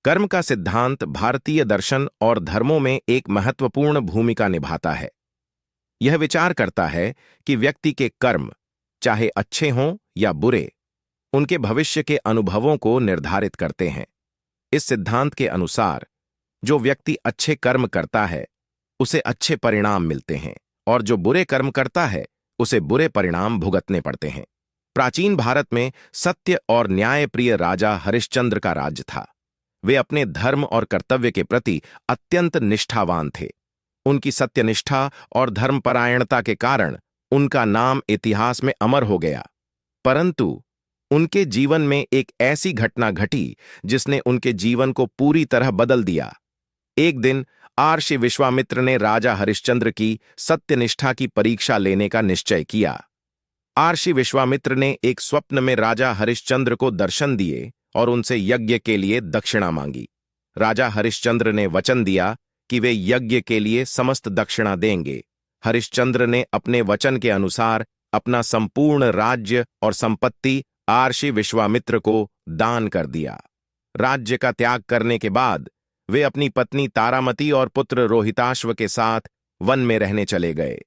कर्म का सिद्धांत भारतीय दर्शन और धर्मों में एक महत्वपूर्ण भूमिका निभाता है। यह विचार करता है कि व्यक्ति के कर्म, चाहे अच्छे हों या बुरे, उनके भविष्य के अनुभवों को निर्धारित करते हैं। इस सिद्धांत के अनुसार जो व्यक्ति अच्छे कर्म करता है उसे अच्छे परिणाम मिलते हैं और जो बुरे कर्म करता है उसे बुरे परिणाम भुगतने पड़ते हैं। प्राचीन भारत में सत्य और न्यायप्रिय राजा हरिश्चंद्र का राज्य था। वे अपने धर्म और कर्तव्य के प्रति अत्यंत निष्ठावान थे। उनकी सत्यनिष्ठा और धर्मपरायणता के कारण उनका नाम इतिहास में अमर हो गया। परंतु उनके जीवन में एक ऐसी घटना घटी जिसने उनके जीवन को पूरी तरह बदल दिया। एक दिन महर्षि विश्वामित्र ने राजा हरिश्चंद्र की सत्यनिष्ठा की परीक्षा लेने का निश्चय किया। महर्षि विश्वामित्र ने एक स्वप्न में राजा हरिश्चंद्र को दर्शन दिए और उनसे यज्ञ के लिए दक्षिणा मांगी। राजा हरिश्चंद्र ने वचन दिया कि वे यज्ञ के लिए समस्त दक्षिणा देंगे। हरिश्चंद्र ने अपने वचन के अनुसार अपना संपूर्ण राज्य और संपत्ति महर्षि विश्वामित्र को दान कर दिया। राज्य का त्याग करने के बाद वे अपनी पत्नी तारामती और पुत्र रोहिताश्व के साथ वन में रहने चले गए।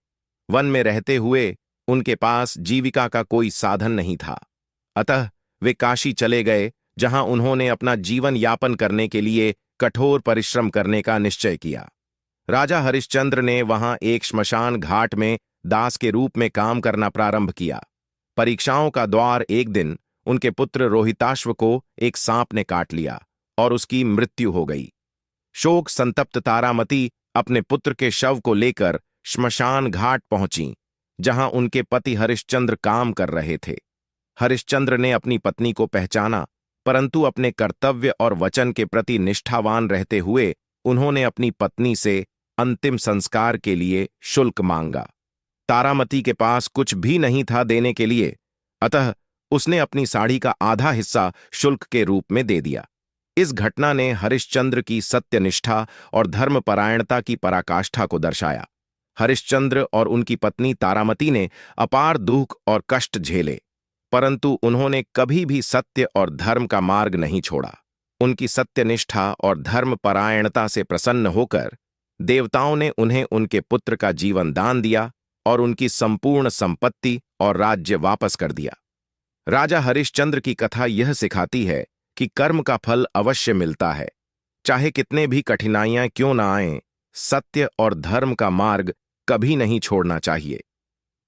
वन में रहते हुए उनके पास जीविका का कोई साधन नहीं था। अतः वे काशी चले गए, जहां उन्होंने अपना जीवन यापन करने के लिए कठोर परिश्रम करने का निश्चय किया। राजा हरिश्चंद्र ने वहां एक श्मशान घाट में दास के रूप में काम करना प्रारंभ किया। परीक्षाओं का द्वार एक दिन उनके पुत्र रोहिताश्व को एक सांप ने काट लिया और उसकी मृत्यु हो गई। शोक संतप्त तारामती अपने पुत्र के शव को लेकर श्मशान घाट पहुंची, जहां उनके पति हरिश्चंद्र काम कर रहे थे। हरिश्चंद्र ने अपनी पत्नी को पहचाना, परंतु अपने कर्तव्य और वचन के प्रति निष्ठावान रहते हुए उन्होंने अपनी पत्नी से अंतिम संस्कार के लिए शुल्क मांगा। तारामती के पास कुछ भी नहीं था देने के लिए, अतः उसने अपनी साड़ी का आधा हिस्सा शुल्क के रूप में दे दिया। इस घटना ने हरिश्चंद्र की सत्यनिष्ठा और धर्मपरायणता की पराकाष्ठा को दर्शाया। हरिश्चंद्र और उनकी पत्नी तारामती ने अपार दुख और कष्ट झेले, परंतु उन्होंने कभी भी सत्य और धर्म का मार्ग नहीं छोड़ा। उनकी सत्यनिष्ठा और धर्मपरायणता से प्रसन्न होकर देवताओं ने उन्हें उनके पुत्र का जीवन दान दिया और उनकी संपूर्ण संपत्ति और राज्य वापस कर दिया। राजा हरिश्चंद्र की कथा यह सिखाती है कि कर्म का फल अवश्य मिलता है, चाहे कितने भी कठिनाइयां क्यों ना आएं। सत्य और धर्म का मार्ग कभी नहीं छोड़ना चाहिए।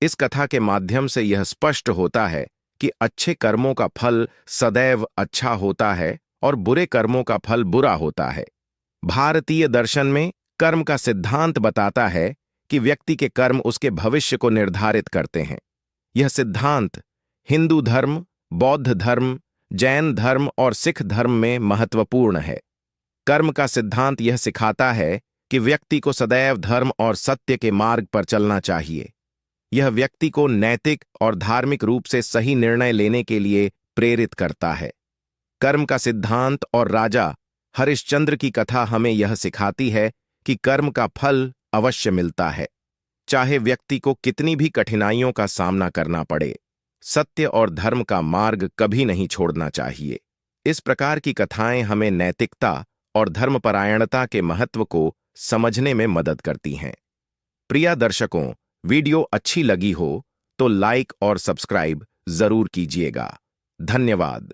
इस कथा के माध्यम से यह स्पष्ट होता है कि अच्छे कर्मों का फल सदैव अच्छा होता है और बुरे कर्मों का फल बुरा होता है। भारतीय दर्शन में कर्म का सिद्धांत बताता है कि व्यक्ति के कर्म उसके भविष्य को निर्धारित करते हैं। यह सिद्धांत हिंदू धर्म, बौद्ध धर्म, जैन धर्म और सिख धर्म में महत्वपूर्ण है। कर्म का सिद्धांत यह सिखाता है कि व्यक्ति को सदैव धर्म और सत्य के मार्ग पर चलना चाहिए। यह व्यक्ति को नैतिक और धार्मिक रूप से सही निर्णय लेने के लिए प्रेरित करता है। कर्म का सिद्धांत और राजा हरिश्चंद्र की कथा हमें यह सिखाती है कि कर्म का फल अवश्य मिलता है, चाहे व्यक्ति को कितनी भी कठिनाइयों का सामना करना पड़े। सत्य और धर्म का मार्ग कभी नहीं छोड़ना चाहिए। इस प्रकार की कथाएं हमें नैतिकता और धर्मपरायणता के महत्व को समझने में मदद करती हैं। प्रिय दर्शकों, वीडियो अच्छी लगी हो तो लाइक और सब्सक्राइब जरूर कीजिएगा। धन्यवाद।